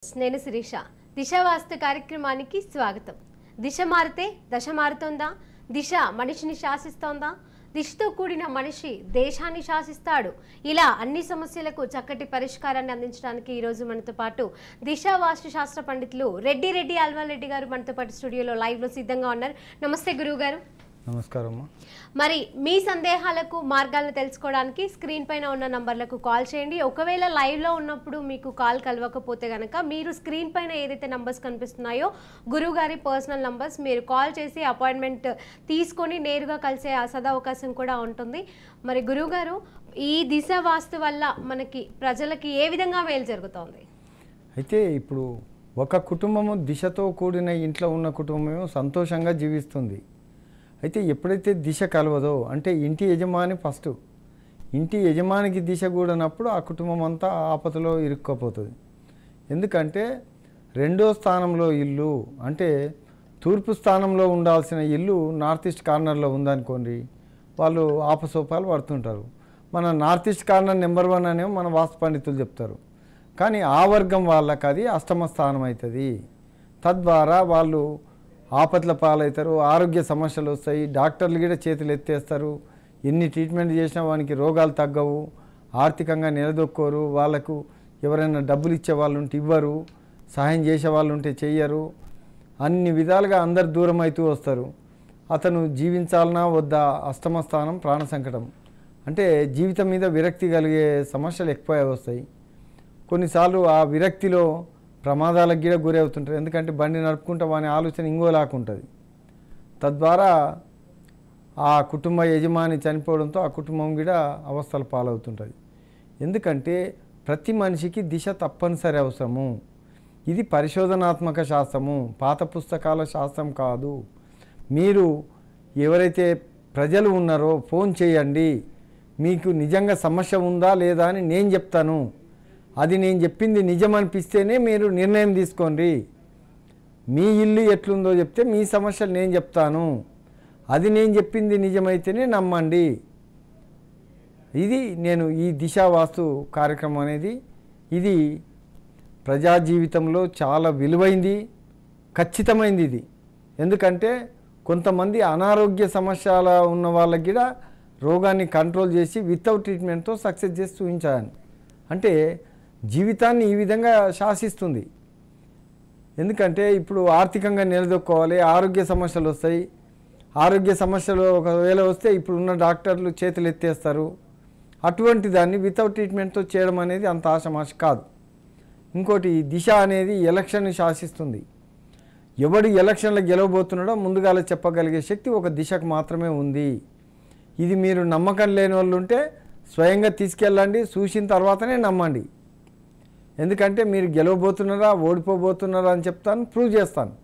నేను శిరీష దిశ వాస్తు కార్యక్రమానికి స్వాగతం. దిశ మారితే దశ మారుతుందా? దిశ మనిషిని శాసిస్తోందా? దిశతో కూడిన మనిషి దేశాన్ని శాసిస్తాడు. ఇలా అన్ని సమస్యలకు చక్కటి పరిష్కారాన్ని అందించడానికి ఈ రోజు మనతో పాటు దిశ వాస్తు శాస్త్ర పండితులు రెడ్డి అల్వారెడ్డి గారు మనతో పాటు స్టూడియోలో లైవ్ లో సిద్ధంగా ఉన్నారు. నమస్తే గురువు గారు. నమస్కారం. మరి మీ సందేహాలకు మార్గాలను తెలుసుకోవడానికి స్క్రీన్ పైన ఉన్న నంబర్లకు కాల్ చేయండి. ఒకవేళ లైవ్లో ఉన్నప్పుడు మీకు కాల్ కలవకపోతే కనుక మీరు స్క్రీన్ పైన ఏదైతే నంబర్స్ కనిపిస్తున్నాయో గురువు గారి పర్సనల్ నంబర్స్, మీరు కాల్ చేసి అపాయింట్మెంట్ తీసుకొని నేరుగా కలిసే సదవకాశం కూడా ఉంటుంది. మరి గురువు గారు, ఈ దిశ వాస్తు వల్ల మనకి ప్రజలకి ఏ విధంగా మేలు జరుగుతోంది? అయితే ఇప్పుడు ఒక కుటుంబము దిశతో కూడిన ఇంట్లో ఉన్న కుటుంబం సంతోషంగా జీవిస్తుంది. అయితే ఎప్పుడైతే దిశ కలవదో అంటే ఇంటి యజమాని ఫస్ట్, ఇంటి యజమానికి దిశ కూడినప్పుడు ఆ కుటుంబం అంతా ఆపదలో ఇరుక్కపోతుంది. ఎందుకంటే రెండో స్థానంలో ఇల్లు అంటే తూర్పు స్థానంలో ఉండాల్సిన ఇల్లు నార్త్ ఈస్ట్ కార్నర్లో ఉందనుకోండి, వాళ్ళు ఆపసోపాలు పడుతుంటారు. మన నార్త్ ఈస్ట్ కార్నర్ నెంబర్ 1 అనేవి మన వాస్తు పండితులు చెప్తారు. కానీ ఆ వర్గం వాళ్ళకి అది అష్టమ స్థానం అవుతుంది. తద్వారా వాళ్ళు ఆపత్ల పాలవుతారు, ఆరోగ్య సమస్యలు వస్తాయి, డాక్టర్లు కూడా చేతులు ఎత్తేస్తారు. ఎన్ని ట్రీట్మెంట్ చేసినా వానికి రోగాలు తగ్గవు, ఆర్థికంగా నిలదొక్కోరు, వాళ్ళకు ఎవరైనా డబ్బులు ఇచ్చే వాళ్ళు ఉంటే ఇవ్వరు, సహాయం చేసే వాళ్ళు ఉంటే చెయ్యరు, అన్ని విధాలుగా అందరు దూరం అవుతూ వస్తారు. అతను జీవించాలన్నా వద్దా? అష్టమ స్థానం ప్రాణ సంకటం అంటే జీవితం మీద విరక్తి కలిగే సమస్యలు ఎక్కువ వస్తాయి. కొన్నిసార్లు ఆ విరక్తిలో ప్రమాదాలకు కూడా గురి అవుతుంటారు. ఎందుకంటే బండి నడుపుకుంటే వాని ఆలోచన ఇంకోలాకుంటుంది. తద్వారా ఆ కుటుంబ యజమాని చనిపోవడంతో ఆ కుటుంబం కూడా అవస్థలు పాలవుతుంటుంది. ఎందుకంటే ప్రతి మనిషికి దిశ తప్పనిసరి అవసరము. ఇది పరిశోధనాత్మక శాస్త్రము, పాత పుస్తకాల శాస్త్రం కాదు. మీరు ఎవరైతే ప్రజలు ఉన్నారో ఫోన్ చేయండి, మీకు నిజంగా సమస్య ఉందా లేదా అని నేను చెప్తాను. అది నేను చెప్పింది నిజం అనిపిస్తేనే మీరు నిర్ణయం తీసుకోండి. మీ ఇల్లు ఎట్లుందో చెప్తే మీ సమస్యలు నేను చెప్తాను, అది నేను చెప్పింది నిజమైతేనే నమ్మండి. ఇది నేను ఈ దిశా వాస్తు కార్యక్రమం అనేది ఇది ప్రజా జీవితంలో చాలా విలువైంది, ఖచ్చితమైంది ఇది. ఎందుకంటే కొంతమంది అనారోగ్య సమస్యల ఉన్న వాళ్ళకి కూడా రోగాన్ని కంట్రోల్ చేసి వితౌట్ ట్రీట్మెంట్తో సక్సెస్ చేసి చూపించాలని అంటే జీవితాన్ని ఈ విధంగా శాసిస్తుంది. ఎందుకంటే ఇప్పుడు ఆర్థికంగా నిలదొక్కోవాలి, ఆరోగ్య సమస్యలు వస్తాయి. ఆరోగ్య సమస్యలు ఒకవేళ వస్తే ఇప్పుడు ఉన్న డాక్టర్లు చేతులు ఎత్తేస్తారు. అటువంటి దాన్ని వితౌట్ ట్రీట్మెంట్తో చేయడం అనేది అంత ఆషమాషి కాదు. ఇంకోటి, దిశ అనేది ఎలక్షన్ని శాసిస్తుంది. ఎవడు ఎలక్షన్లో గెలవబోతున్నాడో ముందుగా చెప్పగలిగే శక్తి ఒక దిశకు మాత్రమే ఉంది. ఇది మీరు నమ్మకం లేని వాళ్ళు ఉంటే స్వయంగా తీసుకెళ్ళండి, చూసిన తర్వాతనే నమ్మండి. ఎందుకంటే మీరు గెలవబోతున్నారా ఓడిపోబోతున్నారా అని చెప్తాను, ప్రూవ్ చేస్తాను.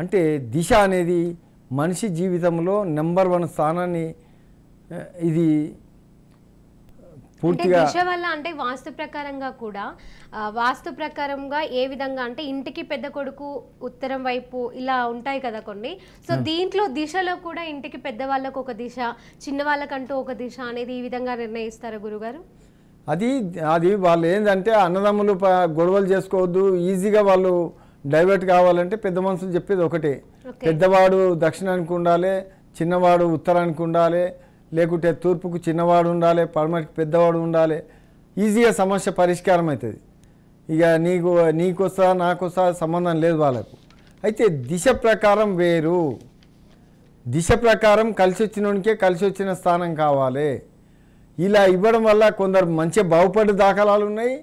అంటే దిశ అనేది మనిషి జీవితంలో నెంబర్ 1 స్థానాన్ని ఇది పూర్తిగా దిశ వల్ల అంటే వాస్తు ప్రకారంగా కూడా వాస్తు ప్రకారంగా ఏ విధంగా అంటే ఇంటికి పెద్ద కొడుకు ఉత్తరం వైపు ఇలా ఉంటాయి కదా కొన్ని. సో దీంట్లో దిశలో కూడా ఇంటికి పెద్ద వాళ్ళకు ఒక దిశ, చిన్న వాళ్ళకంటూ ఒక దిశ అనేది ఈ విధంగా నిర్ణయిస్తారా గురుగారు? అది వాళ్ళు ఏంటంటే అన్నదమ్ములు గొడవలు చేసుకోవద్దు, ఈజీగా వాళ్ళు డైవర్ట్ కావాలంటే పెద్ద మనుషులు చెప్పేది ఒకటే, పెద్దవాడు దక్షిణానికి ఉండాలి, చిన్నవాడు ఉత్తరానికి ఉండాలి, లేకుంటే తూర్పుకు చిన్నవాడు ఉండాలి, పడమటికి పెద్దవాడు ఉండాలి. ఈజీగా సమస్య పరిష్కారం అవుతుంది. ఇక నీకొస్తా నాకొస్తా సంబంధం లేదు వాళ్ళకు. అయితే దిశ ప్రకారం వేరు. దిశ ప్రకారం కలిసి వచ్చినోనికే కలిసి వచ్చిన స్థానం కావాలి. ఇలా ఇవ్వడం వల్ల కొందరు మంచిగా బాగుపడ్డ దాఖలాలు ఉన్నాయి,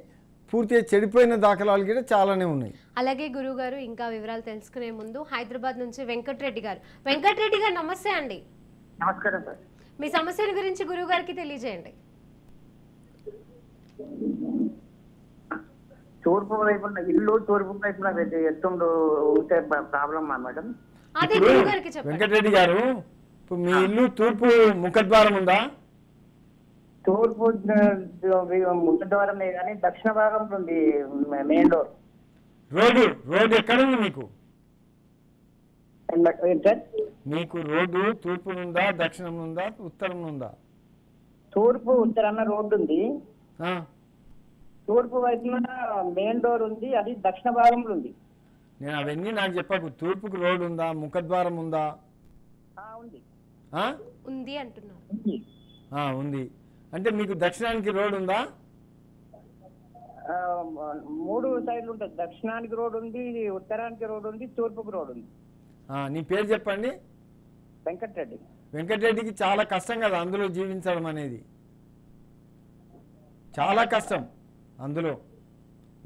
పూర్తిగా చెడిపోయిన దాఖలాలు కూడా చాలానే ఉన్నాయి. అలాగే గురువు గారు, ఇంకా వివరాలు తెలుసుకునే ముందు హైదరాబాద్ నుంచి వెంకటరెడ్డి గారు నమస్తే అండి. నమస్కారం సార్. మీ సమస్యల గురించి గురువు గారికి తెలియజేయండి. తూర్పు వైపున ఇల్లు తూర్పు వైపున ఎత్తుండు ఉంటే ప్రాబ్లం మేడం. అదే గురువు గారికి చెప్పండి. వెంకటరెడ్డి గారు, ఇప్పుడు మీ ఇల్లు తూర్పు ముఖద్వారం ఉందా? తూర్పు ముఖద్వారమే కానీ దక్షిణ భాగంలో ఉంది మెయిన్ డోర్. రోడ్డు ఎక్కడ ఉంది మీకు? మీకు రోడ్డు తూర్పు నుందా, దక్షిణం నుందా, ఉత్తరం నుందా? తూర్పు ఉత్తరాన రోడ్డు ఉంది, తూర్పు వైపున మెయిన్ డోర్ ఉంది, అది దక్షిణ భాగంలో ఉంది. నేను అవన్నీ నాకు చెప్పకు. తూర్పుకు రోడ్ ఉందా, ముఖద్వారం ఉందా? ఉంది ఆ? ఉంది అంటున్నారు. ఉంది. అంటే మీకు దక్షిణానికి రోడ్ ఉందా? 3 సైడ్లు ఉంటుంది. దక్షిణానికి రోడ్ ఉంది, ఉత్తరానికి రోడ్ ఉంది, తూర్పుకు రోడ్ ఉంది. నీ పేరు చెప్పండి. వెంకటరెడ్డి. వెంకటరెడ్డికి చాలా కష్టం కదా అందులో జీవించడం అనేది, చాలా కష్టం అందులో.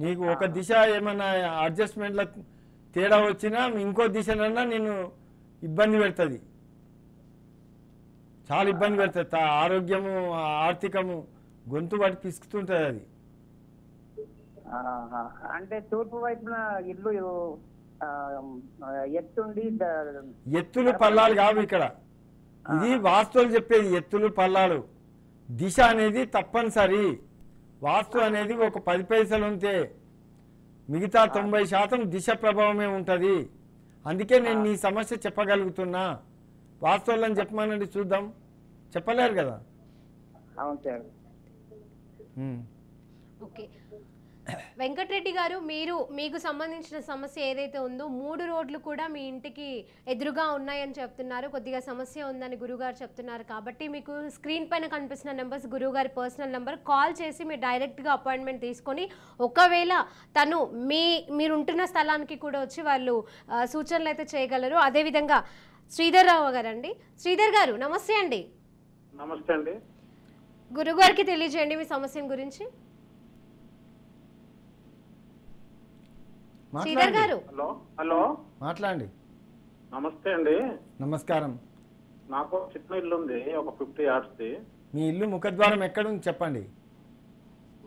నీకు ఒక దిశ ఏమన్నా అడ్జస్ట్మెంట్ల తేడా వచ్చినా ఇంకో దిశనన్నా నేను ఇబ్బంది పెడుతుంది, చాలా ఇబ్బంది పెడుతుంది. ఆరోగ్యము, ఆర్థికము గొంతు పట్టి పిసుకుతుంటుంది అది. అంటే తూర్పు వైపున ఇల్లు ఎత్తుండి ఎత్తులు పల్లాలు కావు ఇక్కడ. ఇది వాస్తువులు చెప్పేది. ఎత్తులు పల్లాలు, దిశ అనేది తప్పనిసరి. వాస్తు అనేది ఒక 10 పైసలు ఉంటే మిగతా 90% దిశ ప్రభావమే ఉంటుంది. అందుకే నేను నీ సమస్య చెప్పగలుగుతున్నా. వాస్తవాలను చెప్పమనండి చూద్దాం. చెప్పలేరు కదా. అవును సార్. ఓకే వెంకటరెడ్డి గారు, మీకు సంబంధించిన సమస్య ఏదైతే ఉందో 3 రోడ్లు కూడా మీ ఇంటికి ఎదురుగా ఉన్నాయని చెప్తున్నారు. కొద్దిగా సమస్య ఉందని గురువుగారు చెప్తున్నారు. కాబట్టి మీకు స్క్రీన్ పైన కనిపిస్తున్న నెంబర్స్ గురువుగారి పర్సనల్ నెంబర్. కాల్ చేసి మీరు డైరెక్ట్గా అపాయింట్మెంట్ తీసుకొని ఒకవేళ తను మీరుంటున్న స్థలానికి కూడా వచ్చి వాళ్ళు సూచనలు అయితే చేయగలరు. అదేవిధంగా శ్రీధర్ రావు గారు అండి. శ్రీధర్ గారు నమస్తే అండి. నమస్తే అండి. గురువుగారికి తెలియజేయండి మీ సమస్య గురించి. శ్రీధర్ గారు. హలో హలో మాట్లాడండి. నమస్తే అండి. నమస్కారం. నాకు చిన్న ఇల్లు ఉంది, ఒక 50 yards. మీ ఇల్లు ముఖద్వారం ఎక్కడుంది చెప్పండి.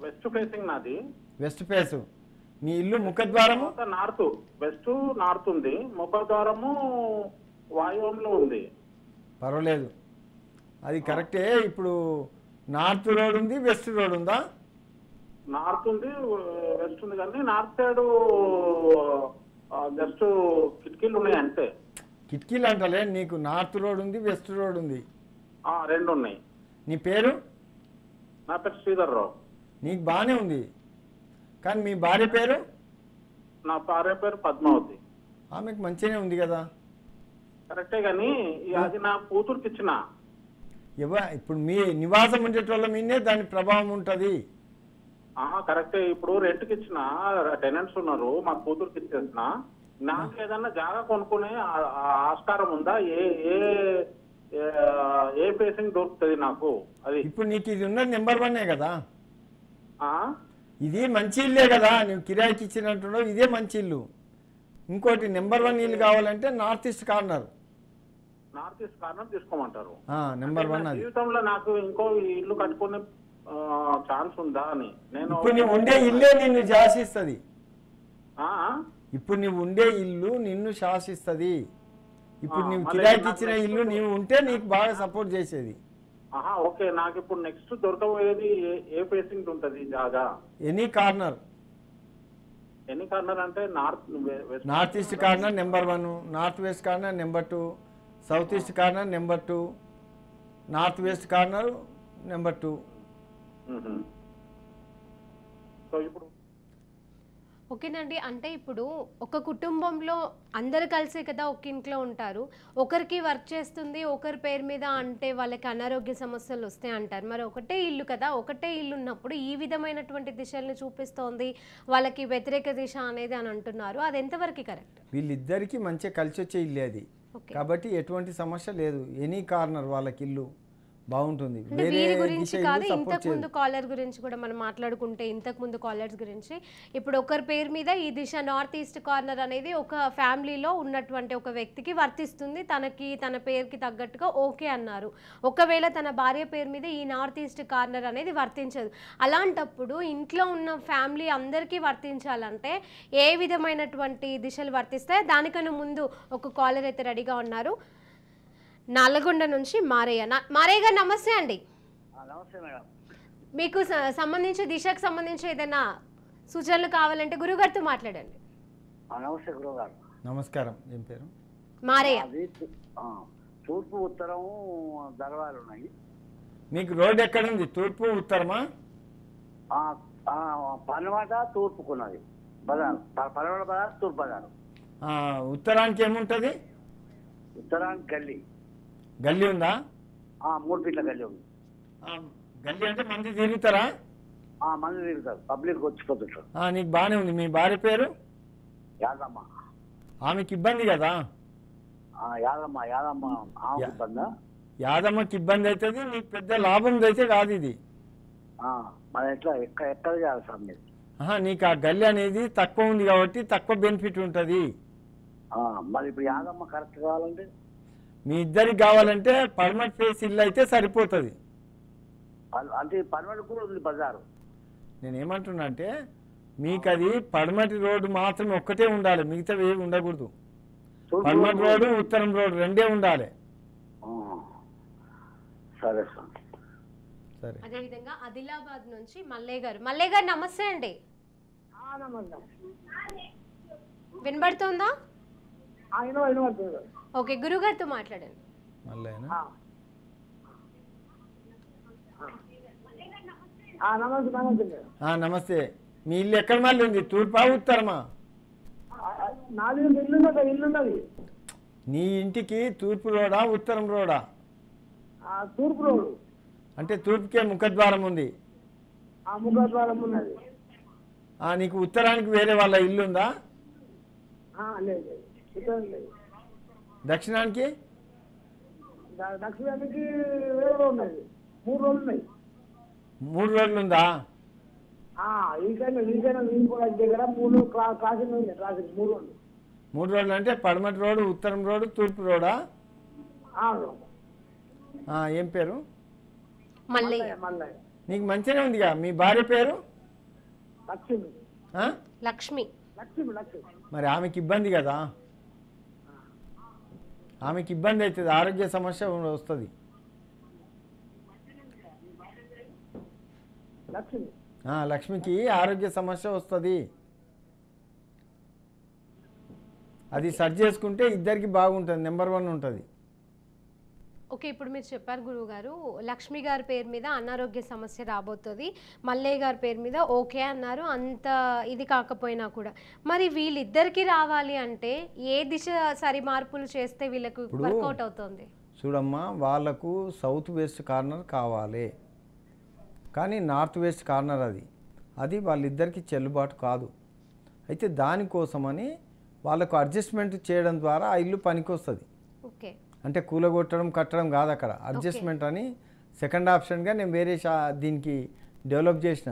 వెస్ట్ ఫేసింగ్ నాది. West face. మీ ఇల్లు ముఖద్వారము నార్త్, వెస్ట్ నార్త్ ఉంది. ముఖద్వారము వాయువ్యంలో ఉంది. పర్వాలేదు, అది కరెక్టే. ఇప్పుడు నార్త్ రోడ్ ఉంది, వెస్ట్ రోడ్ ఉందా? నార్త్ ఉంది, వెస్ట్ ఉంది. కానీ నార్త్ సైడ్ జస్ట్ కిటికీలు ఉన్నాయి అంతే. కిటికీలు అంటలే, నీకు నార్త్ రోడ్ ఉంది, వెస్ట్ రోడ్ ఉంది. 2 ఉన్నాయి. నీ పేరు? నా పేరు శ్రీధర్ రావు. నీకు బాగానే ఉంది, కానీ మీ భార్య పేరు? నా భార్య పేరు పద్మావతి. ఆమెకు మంచిగానే ఉంది కదా. కరెక్టే, కానీ అది నా కూతురుకి ఇచ్చిన. ఇప్పుడు మీ నివాసం ఉండేటోళ్ళ మీదే దాని ప్రభావం ఉంటుంది. కరెక్టే. ఇప్పుడు రెంట్కి ఇచ్చిన టెనెంట్స్ ఉన్నారు, మా కూతురుకి ఇచ్చేసిన. నాకు ఏదన్నా జాగా కొనుక్కునే ఆస్కారం ఉందా? ఏ ఫేసింగ్ దొరుకుతుంది నాకు? అది ఇప్పుడు నీకు ఇది ఉన్నది నెంబర్ 1 కదా. ఇది మంచి ఇల్లే కదా, నువ్వు కిరాయికి ఇచ్చినట్టున్నావు. ఇదే మంచి ఇల్లు. ఇంకోటి నెంబర్ 1 ఇల్లు కావాలంటే north east corner. North east corner తీసుకోమంటారు. నెంబర్ 1 అది. జీవితంలో నాకు ఇంకో ఇల్లు కట్టుకునే ఛాన్స్ ఉందా అని. నేను ఇప్పుడు నువ్వు ఉండే ఇల్లే నిన్ను శాసిస్తుంది. ఇప్పుడు నువ్వు ఉండే ఇల్లు నిన్ను శాసిస్తుంది. ఇప్పుడు నువ్వు కిరాయికి ఇచ్చిన ఇల్లు నీవు ఉంటే నీకు బాగా సపోర్ట్ చేసేది. ఓకే. నాకు ఇప్పుడు నెక్స్ట్ దొరకబోయేది ఏ ఫేసింగ్ ఉంటుంది జాగా? Any corner. ఎనీ కార్నర్ అంటే north east corner number 1, north west corner number 2, south east corner number 2, north west corner number 2. So ఇప్పుడు ఓకేనండి. అంటే ఇప్పుడు ఒక కుటుంబంలో అందరు కలిసే కదా ఒక ఇంట్లో ఉంటారు. ఒకరికి వర్క్ చేస్తుంది, ఒకరి పేరు మీద అంటే వాళ్ళకి అనారోగ్య సమస్యలు వస్తాయి అంటారు. మరి ఒకటే ఇల్లు కదా, ఒకటే ఇల్లు ఉన్నప్పుడు ఈ విధమైనటువంటి దిశల్ని చూపిస్తోంది, వాళ్ళకి వ్యతిరేక దిశ అనేది అని అంటున్నారు. అది ఎంతవరకు కరెక్ట్? వీళ్ళిద్దరికి మంచిగా కలిసి వచ్చే ఇల్లు అది. కాబట్టి ఎటువంటి సమస్య లేదు. ఎనీ కార్నర్ వాళ్ళకి ఇల్లు బాగుంటుంది. వీరి గురించి కాదు, ఇంతకు ముందు కాలర్ గురించి కూడా మనం మాట్లాడుకుంటే, ఇంతకు ముందు కాలర్స్ గురించి ఇప్పుడు ఒకరి పేరు మీద ఈ దిశ నార్త్ ఈస్ట్ కార్నర్ అనేది ఒక ఫ్యామిలీలో ఉన్నటువంటి ఒక వ్యక్తికి వర్తిస్తుంది. తన పేరుకి తగ్గట్టుగా ఓకే అన్నారు. ఒకవేళ తన భార్య పేరు మీద ఈ నార్త్ ఈస్ట్ కార్నర్ అనేది వర్తించదు. అలాంటప్పుడు ఇంట్లో ఉన్న ఫ్యామిలీ అందరికీ వర్తించాలంటే ఏ విధమైనటువంటి దిశలు వర్తిస్తాయి? దానికన్నా ముందు ఒక కాలర్ అయితే రెడీగా ఉన్నారు. నల్గొండ నుంచి మారయ్య. మారయ్య గారు నమస్తే అండి. నమస్తే మేడం. మీకు సంబంధించి దిశకు సంబంధించి ఏదైనా సూచనలు కావాలంటే గురుగారితో మాట్లాడండి. నమస్తే గురుగారు. నమస్కారం. ఏం పేరు? మారయ్య. తూర్పు ఉత్తరము దర్వాలు ఉన్నాయి. మీకు రోడ్ ఎక్కడుంది? తూర్పు ఉత్తరమా? పనవాట తూర్పుకున్నది బజారు, పనవాడ బజార్ తూర్పు బజారు. ఉత్తరానికి ఏముంటుంది? ఉత్తరానికి గల్లీ గల్లీ ఉందా? 3 ఫీట్ల గల్లీ ఉంది. గల్లీ అంటే మంది తిరుగుతారా? మంది తిరుగుతారు, పబ్లిక్ వచ్చిపోతుంటారు. నీకు బాగానే ఉంది. మీ భార్య పేరు? యాదమ్మ. ఆమెకి ఇబ్బంది కదా? యాదమ్మ ఆమెకి ఇబ్బందా? యాదమ్మకి ఇబ్బంది అవుతుంది, నీకు పెద్ద లాభం అయితే కాదు ఇది. మరి ఎట్లా ఎక్కడ చేయాలి సార్ మీరు? నీకు ఆ గల్లీ అనేది తక్కువ ఉంది కాబట్టి తక్కువ బెనిఫిట్ ఉంటుంది. మరి ఇప్పుడు యాదమ్మ కరెక్ట్ కావాలంటే మీ ఇద్దరికి కావాలంటే పర్మనెంట్ ఫేస్ ఇల్లు అయితే సరిపోతుంది. అంటే పర్మనెంట్ కూడా ఉంది బజారు. నేనేమంటున్నా అంటే మీకు అది పడమటి రోడ్డు మాత్రమే ఒక్కటే ఉండాలి, మిగతా ఏవి ఉండకూడదు. పడమటి రోడ్డు ఉత్తరం రోడ్డు రెండే ఉండాలి. సరే సార్. సరే. అదేవిధంగా ఆదిలాబాద్ నుంచి మల్లయ్య గారు నమస్తే అండి. వినబడుతుందా? ఓకే, గురుగారితో మాట్లాడండి. నమస్తే. మీ ఇల్లు ఎక్కడ మళ్ళీ ఉంది? తూర్పా ఉత్తరమా? నీ ఇంటికి తూర్పు రోడా ఉత్తరం రోడా? తూర్పు రోడ్. అంటే తూర్పుకే ముఖద్వారం ఉంది. ముఖద్వారం ఉన్నది. నీకు ఉత్తరానికి వేరే వాళ్ళ ఇల్లు ఉందా? దక్షిణానికి? దక్షిణానికి వేరే ఉన్నది. 3 రోడ్లు ఉన్నాయి. 3 రోడ్లు ఉందా? దగ్గర 3 క్రాసింగ్ ఉంది. 3 రోడ్లు అంటే పడమటి రోడ్డు ఉత్తరం రోడ్డు తూర్పు రోడా? ఏం పేరు? మల్లయ్య. నీకు మంచిగానే ఉందిగా. మీ భార్య పేరు? లక్ష్మి. మరి ఆమెకి ఇబ్బంది కదా, ఆమెకి ఇబ్బంది అవుతుంది, ఆరోగ్య సమస్య వస్తుంది. లక్ష్మికి ఆరోగ్య సమస్య వస్తుంది. అది సరి చేసుకుంటే ఇద్దరికి బాగుంటుంది, నెంబర్ 1 ఉంటుంది. ఓకే, ఇప్పుడు మీరు చెప్పారు గురువుగారు, లక్ష్మి గారి పేరు మీద అనారోగ్య సమస్య రాబోతుంది, మల్లయ్య గారి పేరు మీద ఓకే అన్నారు, అంత ఇది కాకపోయినా కూడా. మరి వీళ్ళిద్దరికి రావాలి అంటే ఏ దిశ సరి మార్పులు చేస్తే వీళ్ళకు వర్కౌట్ అవుతుంది? చూడమ్మా, వాళ్ళకు సౌత్ వెస్ట్ కార్నర్ కావాలి, కానీ నార్త్ వెస్ట్ కార్నర్ అది వాళ్ళిద్దరికి చెల్లుబాటు కాదు. అయితే దానికోసమని వాళ్ళకు అడ్జస్ట్మెంట్ చేయడం ద్వారా ఆ ఇల్లు పనికి వస్తుంది. ఓకే, అంటే కూలగొట్టడం కట్టడం కాదు, అక్కడ అడ్జస్ట్మెంట్ అని సెకండ్ ఆప్షన్గా నేను వేరే దీనికి డెవలప్ చేసిన.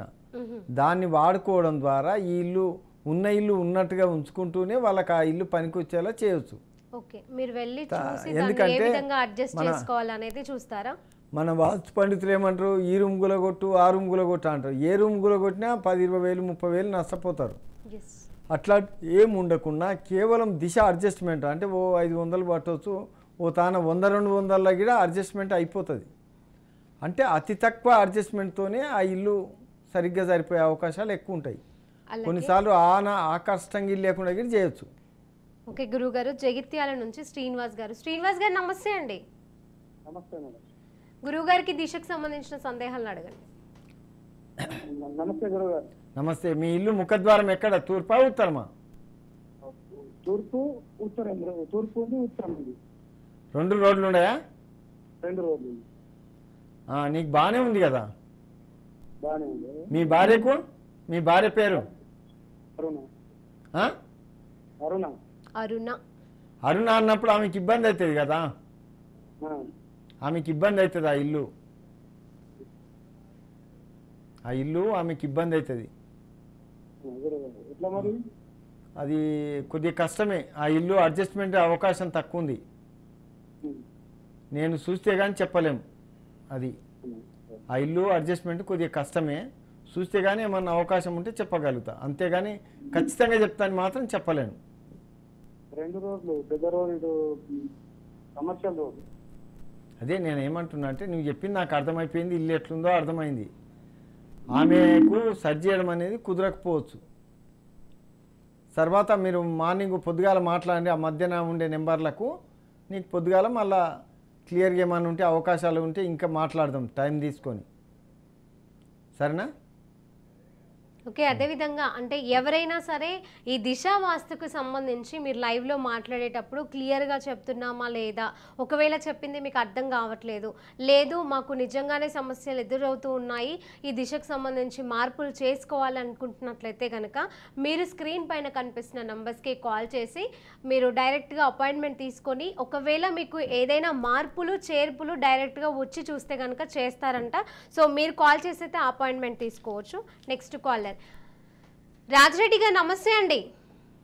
దాన్ని వాడుకోవడం ద్వారా ఈ ఇల్లు ఉన్నట్టుగా ఉంచుకుంటూనే వాళ్ళకి ఆ ఇల్లు పనికి వచ్చేలా చేయొచ్చు. ఓకే, మీరు వెళ్ళి చూసి దాన్ని ఏ విధంగా అడ్జస్ట్ చేసుకోవాలనేది చూస్తారా? మన వాస్తు పండితులు ఏమంటారు, ఈ రూమ్ గులగొట్టు ఆ రూమ్ గులగొట్టు అంటారు. ఏ రూమ్ గులగొట్టినా 10-20 వేలు 30 వేలు నష్టపోతారు. అట్లా ఏం ఉండకుండా కేవలం దిశ అడ్జస్ట్మెంట్ అంటే ఓ 500 పట్టవచ్చు, ఓ తాన 100-200 కూడా అడ్జస్ట్మెంట్ అయిపోతుంది. అంటే అతి తక్కువ అడ్జస్ట్మెంట్తోనే ఆ ఇల్లు సరిగ్గా సరిపోయే అవకాశాలు ఎక్కువ ఉంటాయి. కొన్నిసార్లు ఆకర్షంగా ఇల్లు లేకుండా కూడా చేయొచ్చు. ఓకే గురువుగారు, జగిత్యాల నుంచి శ్రీనివాస్ గారు నమస్తే అండి. నమస్తే మేడం. గురువుగారికి దిశకు సంబంధించిన సందేహాలను అడగండి. నమస్తే గురువుగారు. నమస్తే. మీ ఇల్లు ముఖద్వారం ఎక్కడ, తూర్పా ఉత్తరమా? తూర్పు ఉత్తరం. తూర్పు ఉంది, ఉత్తరం ఉంది. 2 రోడ్లు ఉన్నాయా? 2 రోడ్లు. నీకు బాగానే ఉంది కదా? బాగానే ఉంది. మీ భార్య పేరు? అరుణ అన్నప్పుడు ఆమెకి ఇబ్బంది అవుతుంది కదా, ఆమెకి ఇబ్బంది అవుతుంది. ఆ ఇల్లు ఆమెకి ఇబ్బంది అవుతుంది. అది కొద్దిగా కష్టమే. ఆ ఇల్లు అడ్జస్ట్మెంట్ అవకాశం తక్కువ ఉంది. నేను చూస్తే కానీ చెప్పలేము. అది ఆ ఇల్లు అడ్జస్ట్మెంట్ కొద్దిగా కష్టమే. చూస్తే కానీ ఏమన్నా అవకాశం ఉంటే చెప్పగలుగుతా, అంతేగాని ఖచ్చితంగా చెప్తాను మాత్రం చెప్పలేను. 2 రోడ్లు, పెద్ద రోడ్డు, కమర్షియల్ రోడ్డు. అదే నేను ఏమంటున్నా అంటే, నువ్వు చెప్పింది నాకు అర్థమైపోయింది, ఇల్లు ఎట్లుందో అర్థమైంది. ఆమెకు సరి చేయడం అనేది కుదరకపోవచ్చు. తర్వాత మీరు మార్నింగ్ పొద్దుగాల మాట్లాడండి, ఆ మధ్యన ఉండే నెంబర్లకు నీకు పొద్దుగాల మళ్ళా క్లియర్గా ఏమైనా ఉంటే అవకాశాలు ఉంటే ఇంకా మాట్లాడదాం టైం తీసుకొని. సరేనా? ఓకే, అదేవిధంగా అంటే ఎవరైనా సరే ఈ దిశా వాస్తుకు సంబంధించి మీరు లైవ్లో మాట్లాడేటప్పుడు క్లియర్గా చెప్తున్నామా లేదా, ఒకవేళ చెప్పింది మీకు అర్థం కావట్లేదు, లేదు మాకు నిజంగానే సమస్యలు ఎదురవుతూ ఉన్నాయి, ఈ దిశకు సంబంధించి మార్పులు చేసుకోవాలనుకుంటున్నట్లయితే కనుక మీరు స్క్రీన్ పైన కనిపిస్తున్న నంబర్స్కి కాల్ చేసి మీరు డైరెక్ట్గా అపాయింట్మెంట్ తీసుకొని, ఒకవేళ మీకు ఏదైనా మార్పులు చేర్పులు డైరెక్ట్గా వచ్చి చూస్తే కనుక చేస్తారంట. సో మీరు కాల్ చేసైతే అపాయింట్మెంట్ తీసుకోవచ్చు. నెక్స్ట్ కాలర్ రాజరెడ్డి గారు, నమస్తే అండి.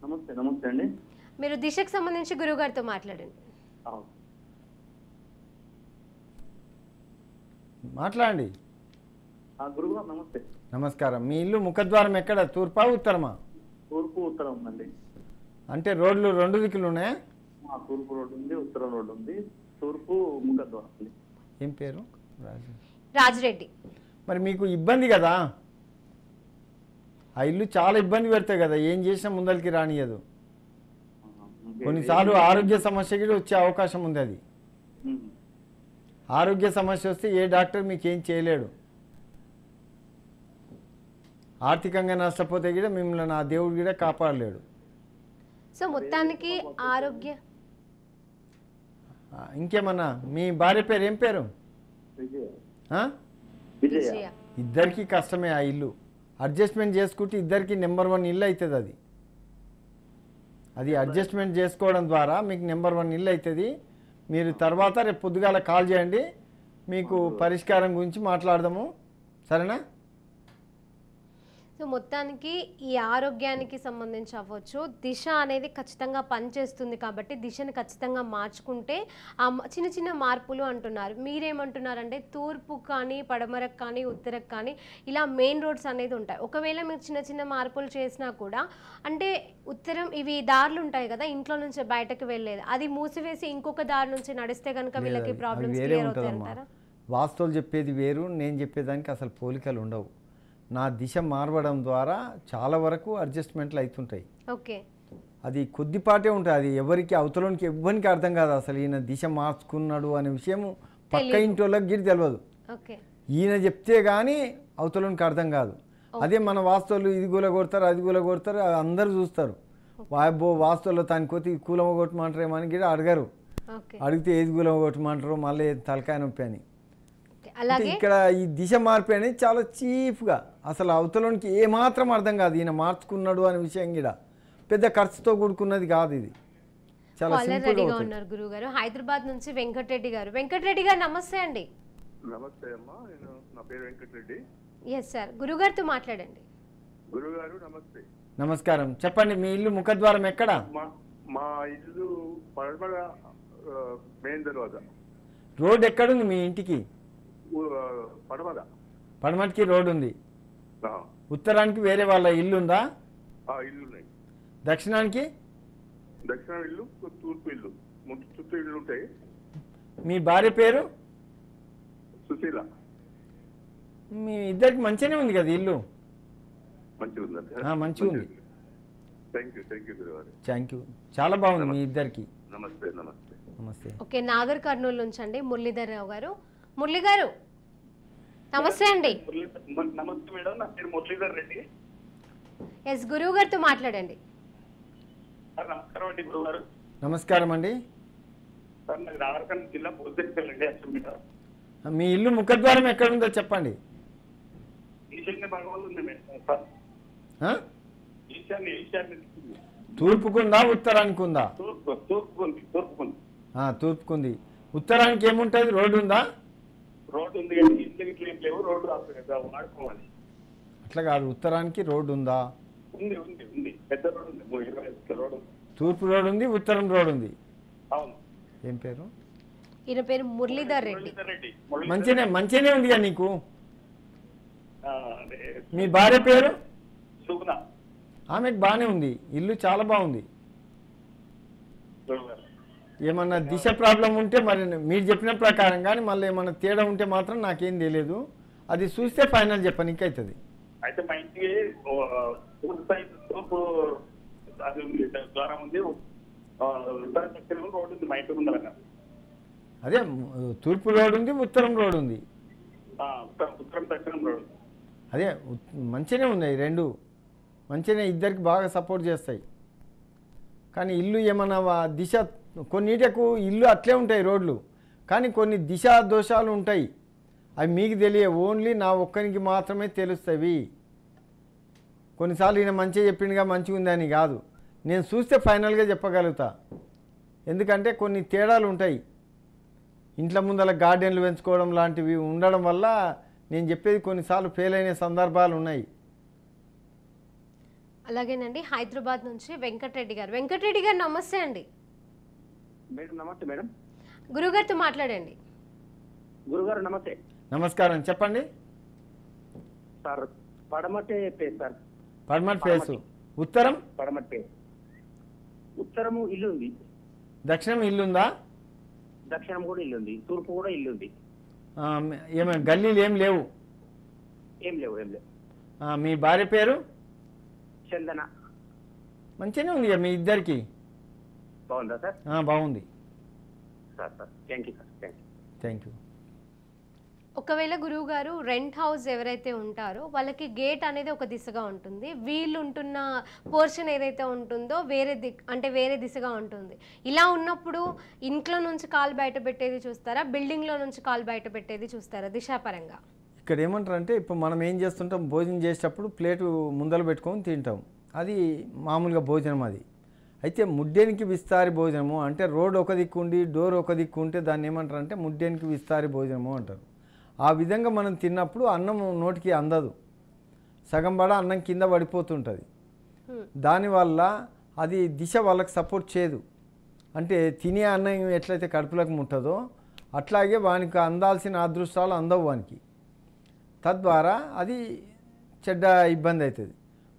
నమస్తే నమస్తే అండి. మీరు దిశకు సంబంధించి గురువు గారితో మాట్లాడండి. మాట్లాడండి. గురుగారు నమస్తే. నమస్కారం. మీ ఇల్లు ముఖద్వారం ఎక్కడ, తూర్పా ఉత్తరమా? తూర్పు ఉత్తరం ఉందండి. అంటే రోడ్లు 2 దిక్కులు ఉన్నాయా? తూర్పు రోడ్డు ఉంది, ఉత్తరం రోడ్డు ఉంది, తూర్పు ముఖద్వారం ఉంది. ఏం పేరు? రాజరెడ్డి. మరి మీకు ఇబ్బంది కదా, ఆ ఇల్లు చాలా ఇబ్బంది పెడతాయి కదా, ఏం చేసినా ముందరికి రానియదు. కొన్నిసార్లు ఆరోగ్య సమస్య కూడా వచ్చే అవకాశం ఉంది. అది ఆరోగ్య సమస్య వస్తే ఏ డాక్టర్ మీకు ఏం చేయలేడు. ఆర్థికంగా నష్టపోతే కూడా మిమ్మల్ని ఆ దేవుడు కూడా కాపాడలేడు. సో మొత్తానికి ఆరోగ్య ఇంకేమన్నా? మీ భార్య పేరు ఏం పేరు? విజయ. ఇద్దరికి కష్టమే. ఆ ఇల్లు అడ్జస్ట్మెంట్ చేసుకుంటే ఇద్దరికి నెంబర్ 1 ఇల్లు అవుతుంది. అది అడ్జస్ట్మెంట్ చేసుకోవడం ద్వారా మీకు నెంబర్ 1 ఇల్లు అవుతుంది. మీరు తర్వాత రేపు పొద్దుగాల కాల్ చేయండి, మీకు పరిష్కారం గురించి మాట్లాడదాము, సరేనా? సో మొత్తానికి ఈ ఆరోగ్యానికి సంబంధించి అవ్వచ్చు, దిశ అనేది ఖచ్చితంగా పనిచేస్తుంది కాబట్టి దిశను ఖచ్చితంగా మార్చుకుంటే ఆ చిన్న చిన్న మార్పులు అంటున్నారు. మీరేమంటున్నారంటే తూర్పు కానీ పడమరకు కానీ ఉత్తరకు కానీ ఇలా మెయిన్ రోడ్స్ అనేది ఉంటాయి. ఒకవేళ మీరు చిన్న చిన్న మార్పులు చేసినా కూడా అంటే ఉత్తరం ఇవి దారులు ఉంటాయి కదా, ఇంట్లో నుంచి బయటకు వెళ్ళేది, అది మూసివేసి ఇంకొక దారి నుంచి నడిస్తే కనుక వీళ్ళకి ప్రాబ్లమ్స్ క్లియర్ అవుతాయి అంటారా? వాస్తవులు చెప్పేది వేరు, నేను చెప్పేదానికి అసలు పోలికలు ఉండవు. నా దిశ మారవడం ద్వారా చాలా వరకు అడ్జస్ట్మెంట్లు అవుతుంటాయి. ఓకే, అది కొద్దిపాటే ఉంటుంది. అది ఎవరికి అవతలోనికి ఎవ్వరికి అర్థం కాదు. అసలు ఈయన దిశ మార్చుకున్నాడు అనే విషయం పక్క ఇంటి వాళ్ళకి గిరి తెలియదు. ఓకే, ఈయన చెప్తే కానీ అవతలోనికి అర్థం కాదు. అదే మన వాస్తువులు ఇది కూల కొడతారు, అది కూల కొడతారు, అందరూ చూస్తారు. వాస్తువుల్లో దానికోతి కూలమ కొట్టమంటారేమో అని గిరి అడగరు. అడిగితే ఏది కూలమ కొట్టమంటారు, మళ్ళీ తలకాయ నొప్పి అని. ఇక్కడ ఈ దిశ మార్పు అనేది చాలా చీప్గా, అసలు అవతలోనికి ఏమాత్రం అర్థం కాదు. ఈయన మార్చుకున్నాడు అనే విషయం కూడా పెద్ద ఖర్చుతో కూడుకున్నది కాదు. ఇది చాలా రెడీగా ఉన్నారు గురువు గారు. హైదరాబాద్ నుంచి వెంకటరెడ్డి గారు. వెంకటరెడ్డి గారు నమస్తే అండి. నమస్తే అమ్మా, నా పేరు వెంకటరెడ్డి. ఎస్ సార్, గురువు గారితో మాట్లాడండి. గురువు గారు నమస్తే. నమస్కారం. చెప్పండి, మీ ఇల్లు ముఖద్వారం ఎక్కడ? మా ఇల్లు పడమర మెయిన్ దర్వాజా. రోడ్ ఎక్కడుంది మీ ఇంటికి? పడమటికి రోడ్ ఉంది. ఉత్తరానికి వేరే వాళ్ళ ఇల్లు ఉందా? ఇల్లు ఉన్నాయి. దక్షిణానికి? దక్షిణ ఇల్లు, తూర్పు ఇల్లు, చుట్టూ ఇల్లు ఉంటాయి. మీ భార్య పేరు? సుశీల. మీ ఇద్దరికి మంచిగానే ఉంది కదా ఇల్లు? మంచిగా ఉంది. మంచిగా ఉంది. థ్యాంక్ యూ గురుగారు. Thank you. చాలా బాగుంది మీ ఇద్దరికి. నమస్తే నమస్తే నమస్తే. ఓకే, నాగర్ కర్నూలు నుంచి అండి మురళీధర్ రావు గారు. మురళి గారు నమస్తే అండి. నమస్తే మేడం, నా పేరు మురళీధర్ రెడ్డి. ఎస్, గురువు గారితో మాట్లాడండి. నమస్కారం అండి గురువు గారు. నమస్కారం అండి. సార్ నాకు రావరకన్ జిల్లా పోతే మీ ఇల్లు ముఖద్వారం ఎక్కడ ఉందో చెప్పండి. ఈశాన్య భాగంలో ఉంది మేడం సార్. ఈశాన్య తూర్పుకుందా ఉత్తరానికి ఉందా? తూర్పుకుంది. ఉత్తరానికి ఏముంటుంది? రోడ్డు ఉందా? రోడ్డు ఉంది కానీ ఇంటికి లేవు. రోడ్డు వాడుకోవాలి. అట్లా కాదు, ఉత్తరానికి రోడ్డు ఉందా? ఉంది ఉంది ఉంది, పెద్ద రోడ్డు ఉంది. 25 రోడ్డు. తూర్పు రోడ్డు ఉంది, ఉత్తరం రోడ్డు ఉంది. అవును. ఏం పేరు? ఈయన పేరు మురళీధర్ రెడ్డి. మంచిగానే ఉంది కదా నీకు. మీ భార్య పేరు? సుగుణ. ఆమెకు బాగానే ఉంది, ఇల్లు చాలా బాగుంది. ఏమన్నా దిశ ప్రాబ్లం ఉంటే మరి మీరు చెప్పిన ప్రకారం కానీ మళ్ళీ ఏమన్నా తేడా ఉంటే మాత్రం నాకేం తెలియదు. అది చూస్తే ఫైనల్ చెప్పనీకి అవుతుంది. అయితే మా ఇంటికి తూర్పు అది ఉంది, ద్వారం ఉంది, ఉత్తర దక్షిణం రోడ్డు ఉంది మా ఇంటి ముందర. అదే తూర్పు రోడ్డు ఉంది, ఉత్తరం రోడ్డు ఉంది. ఉత్తరం దక్షిణం రోడ్డు. అదే మంచిగానే ఉన్నాయి రెండు, మంచిగానే ఇద్దరికి బాగా సపోర్ట్ చేస్తాయి. కానీ ఇల్లు ఏమన్నా దిశ కొన్నిటకు ఇల్లు అట్లే ఉంటాయి రోడ్లు, కానీ కొన్ని దిశా దోషాలు ఉంటాయి. అవి మీకు తెలియ ఓన్లీ నా ఒక్కరికి మాత్రమే తెలుస్తాయి. కొన్నిసార్లు ఈయన మంచిగా చెప్పిండుగా మంచిగా ఉందని కాదు, నేను చూస్తే ఫైనల్గా చెప్పగలుగుతా. ఎందుకంటే కొన్ని తేడాలు ఉంటాయి. ఇంట్లో ముందర గార్డెన్లు పెంచుకోవడం లాంటివి ఉండడం వల్ల నేను చెప్పేది కొన్నిసార్లు ఫెయిల్ అయిన సందర్భాలు ఉన్నాయి. అలాగేనండి, హైదరాబాద్ నుంచి వెంకటరెడ్డి గారు. వెంకటరెడ్డి గారు నమస్తే అండి. మేడం నమస్తే మేడం. గురుగారితో మాట్లాడండి. గురుగారు నమస్తే. నమస్కారం, చెప్పండి. సార్ పడమటే పేరు సార్. పడమటి ఫేసు. ఉత్తరం? పడమటి పేరు. ఉత్తరము ఇల్లు ఉంది, దక్షిణం ఇల్లుందా? దక్షిణం కూడా ఇల్లు ఉంది, తూర్పు కూడా ఇల్లు ఉంది. ఏమైనా గల్లీలు ఏం లేవు? ఏం లేవు ఏం లేవు. మీ భార్య పేరు? చందన. మంచిగానే ఉంది మీ ఇద్దరికి. బాగుందా సార్? బాగుంది sir. Sir thank you sir. Thank you. ఒకవేళ గురువు గారు రెంట్ హౌస్ ఎవరైతే ఉంటారో వాళ్ళకి గేట్ అనేది ఒక దిశగా ఉంటుంది, వీళ్ళు ఉంటున్న పోర్షన్ ఏదైతే ఉంటుందో వేరే దిశగా ఉంటుంది. ఇలా ఉన్నప్పుడు ఇంట్లో నుంచి కాలు బయట పెట్టేది చూస్తారా, బిల్డింగ్లో నుంచి కాలు బయట పెట్టేది చూస్తారా దిశాపరంగా? ఇక్కడ ఏమంటారంటే, ఇప్పుడు మనం ఏం చేస్తుంటాం, భోజనం చేసేటప్పుడు ప్లేటు ముందలు పెట్టుకొని తింటాం, అది మామూలుగా భోజనం. అది అయితే ముడ్డేనికి విస్తారి భోజనము అంటే రోడ్ ఒక దిక్కు ఉండి డోర్ ఒక దిక్కు ఉంటే దాన్ని ఏమంటారంటే ముడ్డేనికి విస్తారి భోజనము అంటారు. ఆ విధంగా మనం తిన్నప్పుడు అన్నం నోటికి అందదు, సగం పడ అన్నం కింద పడిపోతుంటుంది. దానివల్ల అది దిశ వాళ్ళకి సపోర్ట్ చేయదు. అంటే తినే అన్నం ఎట్లయితే కడుపులకు ముట్టదో అట్లాగే వానికి అందాల్సిన అదృష్టాలు అందవు వానికి. తద్వారా అది చెడ్డ ఇబ్బంది అవుతుంది.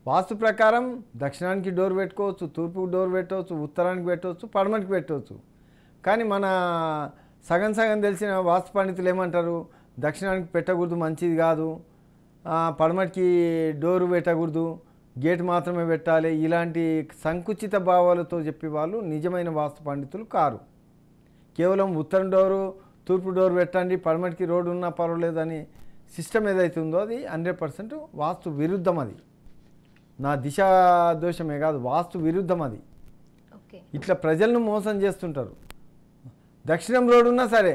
వాస్తు ప్రకారం దక్షిణానికి డోర్ పెట్టుకోవచ్చు, తూర్పుకి డోర్ పెట్టవచ్చు, ఉత్తరానికి పెట్టవచ్చు, పడమటికి పెట్టవచ్చు. కానీ మన సగం సగం తెలిసిన వాస్తు పండితులు ఏమంటారు, దక్షిణానికి పెట్టకూడదు, మంచిది కాదు, పడమటికి డోరు పెట్టకూడదు, గేట్ మాత్రమే పెట్టాలి, ఇలాంటి సంకుచిత భావాలతో చెప్పే వాళ్ళు నిజమైన వాస్తు పండితులు కారు. కేవలం ఉత్తరం డోరు తూర్పు డోరు పెట్టండి, పడమటికి రోడ్డు ఉన్నా పర్వాలేదని సిస్టమ్ ఏదైతే ఉందో అది 100% వాస్తు విరుద్ధం. అది నా దిశా దోషమే కాదు, వాస్తు విరుద్ధం. అది ఇట్లా ప్రజలను మోసం చేస్తుంటారు. దక్షిణం రోడ్డు ఉన్నా సరే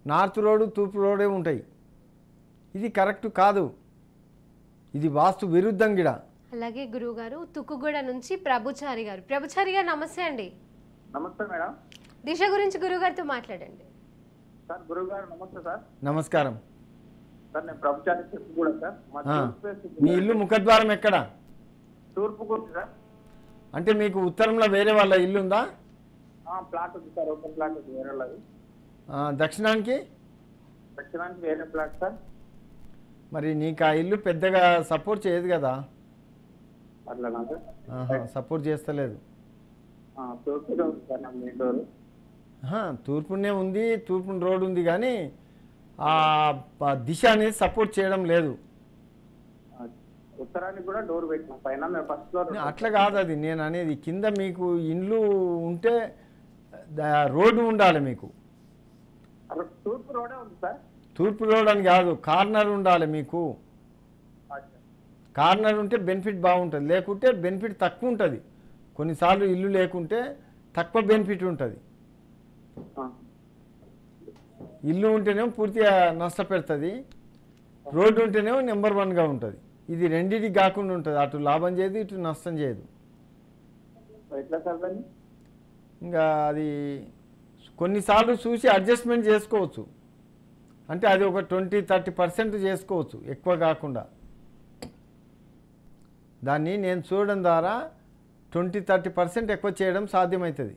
నార్త్ రోడ్డు తూర్పు రోడే ఉంటాయి. ఇది కరెక్ట్ కాదు, ఇది వాస్తు విరుద్ధం గిడ. అలాగే గురువు గారు తుక్కుగూడ నుంచి ప్రభుచారి గారు. ప్రభుచారి గారు నమస్తే అండి. నమస్తే మేడం. దిశ గురించి గురువు గారితో మాట్లాడండి. సార్ గురువు గారు నమస్తే సార్. నమస్కారం సార్ నేను ప్రభుచారి కూడా సార్. మీ ఇల్లు ముఖద్వారం ఎక్కడ? తూర్పు కూడా సార్. అంటే మీకు ఉత్తరంలో వేరే వాళ్ళ ఇల్లు ఉందా? ప్లాట్ ఉంది సార్, ఓపెన్ ప్లాట్ ఉంది వేరే వాళ్ళది. దక్షిణానికి? దక్షిణానికి వేరే ప్లాట్ సార్. మరి నీకు ఆ ఇల్లు పెద్దగా సపోర్ట్ చేయదు కదా? అట్లానా సార్? సపోర్ట్ చేస్తలేదు. తూర్పులో ఉంది సార్ నా మెయిన్ డోర్. తూర్పునే ఉంది, తూర్పు రోడ్ ఉంది, కానీ ఆ దిశ అనేది సపోర్ట్ చేయడం లేదు. ఉత్తరానికి కూడా డోర్ పెట్టినాం పైన, మేము ఫస్ట్ ఫ్లోర్. అట్లా కాదు అది నేను అనేది, కింద మీకు ఇండ్లు ఉంటే రోడ్డు ఉండాలి మీకు. తూర్పు రోడే ఉంది సార్. తూర్పు రోడ్ అని కాదు, కార్నర్ ఉండాలి మీకు. కార్నర్ ఉంటే బెనిఫిట్ బాగుంటుంది, లేకుంటే బెనిఫిట్ తక్కువ ఉంటుంది. కొన్నిసార్లు ఇల్లు లేకుంటే తక్కువ బెనిఫిట్ ఉంటుంది. ఇల్లు ఉంటేనేమో పూర్తిగా నష్టపెడుతుంది, రోడ్డు ఉంటేనేమో నెంబర్ 1గా ఉంటుంది. ఇది రెండింటికి కాకుండా ఉంటుంది, అటు లాభం చేయదు, ఇటు నష్టం చేయదు. ఎట్లా సార్ దాన్ని? ఇంకా అది కొన్నిసార్లు చూసి అడ్జస్ట్మెంట్ చేసుకోవచ్చు. అంటే అది ఒక 20-30% చేసుకోవచ్చు, ఎక్కువ కాకుండా. దాన్ని నేను చూడడం ద్వారా 20-30% ఎక్కువ చేయడం సాధ్యమవుతుంది,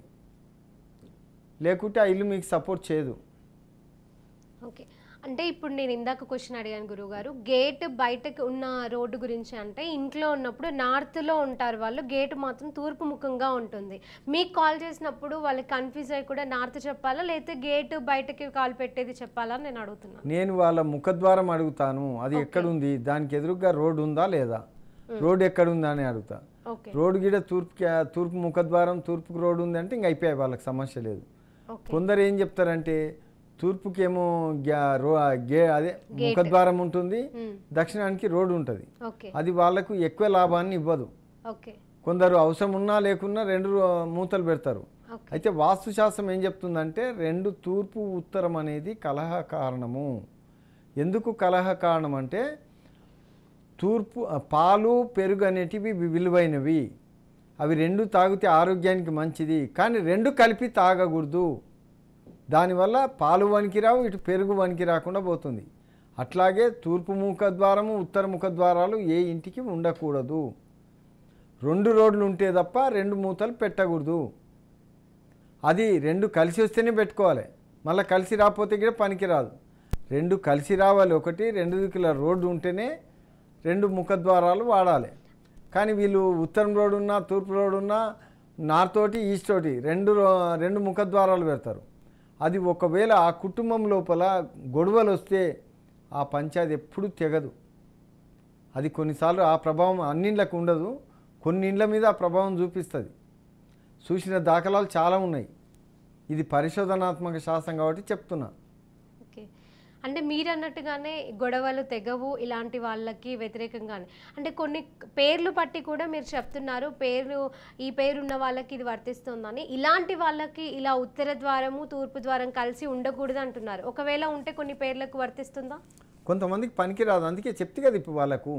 లేకుంటే ఆ ఇల్లు మీకు సపోర్ట్ చేయదు. ఓకే, అంటే ఇప్పుడు నేను ఇందాక క్వశ్చన్ అడిగాను గురువుగారు, గేట్ బయటకు ఉన్న రోడ్డు గురించి. అంటే ఇంట్లో ఉన్నప్పుడు నార్త్లో ఉంటారు వాళ్ళు, గేట్ మాత్రం తూర్పు ముఖంగా ఉంటుంది. మీకు కాల్ చేసినప్పుడు వాళ్ళకి కన్ఫ్యూజ్ అయ్యి కూడా నార్త్ చెప్పాలా, లేకపోతే గేట్ బయటకి కాల్ పెట్టేది చెప్పాలా నేను అడుగుతున్నాను. నేను వాళ్ళ ముఖద్వారం అడుగుతాను, అది ఎక్కడుంది, దానికి ఎదురుగా రోడ్డు ఉందా లేదా, రోడ్డు ఎక్కడుందా అని అడుగుతా. రోడ్డు గిడ తూర్పు ముఖద్వారం తూర్పుకు రోడ్డు ఉంది అంటే ఇంక అయిపోయాయి, వాళ్ళకి సమస్య లేదు. కొందరు ఏం చెప్తారంటే తూర్పుకేమో అదే ముఖద్వారం ఉంటుంది, దక్షిణానికి రోడ్డు ఉంటుంది. ఓకే అది వాళ్ళకు ఎక్కువ లాభాన్ని ఇవ్వదు. ఓకే కొందరు అవసరం ఉన్నా లేకున్నా 2 మూతలు పెడతారు. ఓకే అయితే వాస్తుశాస్త్రం ఏం చెప్తుందంటే 2 తూర్పు ఉత్తరం అనేది కలహ కారణము. ఎందుకు కలహ కారణం అంటే తూర్పు పాలు పెరుగు అనేటివి విలువైనవి, అవి 2 తాగితే ఆరోగ్యానికి మంచిది. కానీ 2 కలిపి తాగకూడదు. దానివల్ల పాలు వనికి రావు, ఇటు పెరుగు వనికి రాకుండా పోతుంది. అట్లాగే తూర్పు ముఖద్వారము ఉత్తర ముఖద్వారాలు ఏ ఇంటికి ఉండకూడదు. 2 రోడ్లు ఉంటే తప్ప 2 మూతలు పెట్టకూడదు. అది 2 కలిసి వస్తేనే పెట్టుకోవాలి, మళ్ళీ కలిసి రాకపోతే కూడా పనికి రాదు. 2 కలిసి రావాలి. ఒకటి 2 దిక్కుల రోడ్డు ఉంటేనే 2 ముఖద్వారాలు వాడాలి. కానీ వీళ్ళు ఉత్తరం రోడ్డు ఉన్నా తూర్పు రోడ్డు ఉన్నా నార్త్ ఒకటి ఈస్ట్ ఒకటి 2 ముఖద్వారాలు పెడతారు. అది ఒకవేళ ఆ కుటుంబం లోపల గొడవలు వస్తే ఆ పంచాయతీ ఎప్పుడు తెగదు. అది కొన్నిసార్లు ఆ ప్రభావం అన్నింట్లకు ఉండదు, కొన్ని ఇండ్ల మీద ఆ ప్రభావం చూపిస్తుంది. చూసిన దాఖలాలు చాలా ఉన్నాయి. ఇది పరిశోధనాత్మక శాస్త్రం కాబట్టి చెప్తున్నా. ఓకే అంటే మీరు అన్నట్టుగానే గొడవలు తెగవు ఇలాంటి వాళ్ళకి వ్యతిరేకంగానే, అంటే కొన్ని పేర్లు పట్టి కూడా మీరు చెప్తున్నారు ఈ పేరున్న వాళ్ళకి ఇది వర్తిస్తుందని. ఇలాంటి వాళ్ళకి ఇలా ఉత్తర ద్వారము తూర్పు ద్వారం కలిసి ఉండకూడదు అంటున్నారు. ఒకవేళ ఉంటే కొన్ని పేర్లకు వర్తిస్తుందా? కొంతమందికి పనికిరాదు. అందుకే చెప్తే కదా ఇప్పుడు వాళ్ళకు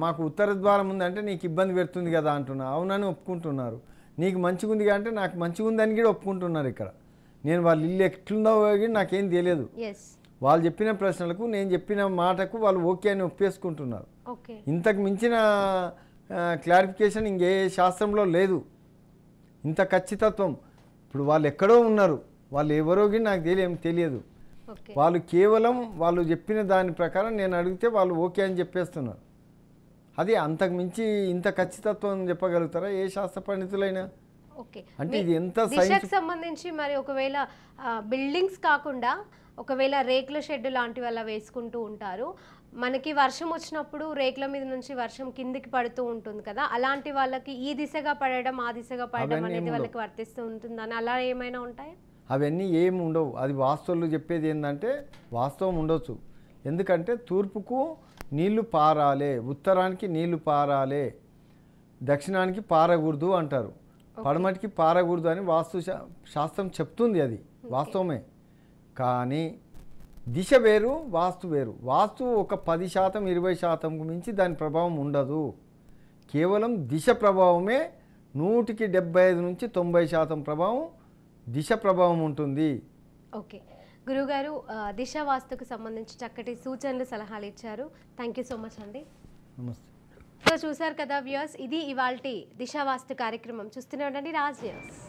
మాకు ఉత్తర ద్వారం ఉందంటే నీకు ఇబ్బంది పెడుతుంది కదా అంటున్నా. అవునని ఒప్పుకుంటున్నారు. నీకు మంచిగా ఉంది అంటే నాకు మంచిగా ఉందని కూడా ఒప్పుకుంటున్నారు. ఇక్కడ నేను వాళ్ళ ఇల్లు ఎట్లుందో నాకేం తెలియదు. వాళ్ళు చెప్పిన ప్రశ్నలకు నేను చెప్పిన మాటకు వాళ్ళు ఓకే అని ఒప్పేసుకుంటున్నారు. ఇంతకు మించిన క్లారిఫికేషన్ ఇంకే శాస్త్రంలో లేదు. ఇంత ఖచ్చితత్వం ఇప్పుడు వాళ్ళు ఎక్కడో ఉన్నారు, వాళ్ళు ఎవరో కూడా నాకు తెలియదు. వాళ్ళు కేవలం వాళ్ళు చెప్పిన దాని ప్రకారం నేను అడిగితే వాళ్ళు ఓకే అని చెప్పేస్తున్నారు. అది అంతకు మించి ఇంత ఖచ్చితత్వం చెప్పగలుగుతారా ఏ శాస్త్ర పండితులైనా? అంటే ఇది ఎంత దిశకు సంబంధించి మరి ఒకవేళ బిల్డింగ్స్ కాకుండా ఒకవేళ రేకుల షెడ్ లాంటివి అలా వేసుకుంటూ ఉంటారు, మనకి వర్షం వచ్చినప్పుడు రేకుల మీద నుంచి వర్షం కిందికి పడుతూ ఉంటుంది కదా, అలాంటి వాళ్ళకి ఈ దిశగా పడడం ఆ దిశగా పడడం అనేది వాళ్ళకి వర్తిస్తూ ఉంటుందని అలా ఏమైనా ఉంటాయా? అవన్నీ ఏమి ఉండవు. అది వాస్తవులు చెప్పేది ఏంటంటే వాస్తవం ఉండొచ్చు. ఎందుకంటే తూర్పుకు నీళ్లు పారాలే, ఉత్తరానికి నీళ్లు పారాలే, దక్షిణానికి పారకూడదు అంటారు, పడమటికి పారకూడదు అని వాస్తు శాస్త్రం చెప్తుంది. అది వాస్తవమే. కానీ దిశ వేరు, వాస్తు వేరు. వాస్తు ఒక 10% 20%కు మించి దాని ప్రభావం ఉండదు. కేవలం దిశ ప్రభావమే 100కి 75 నుంచి 90% ప్రభావం దిశ ప్రభావం ఉంటుంది. ఓకే గురుగారు, దిశ వాస్తుకు సంబంధించి చక్కటి సూచనలు సలహాలు ఇచ్చారు. థ్యాంక్ యూ సో మచ్ అండి. నమస్తే. సో చూసారు కదా వ్యూయర్స్, ఇది ఇవాల్టి దిశ వాస్తు కార్యక్రమం. చూస్తూనే ఉండండి రాజ్ న్యూస్.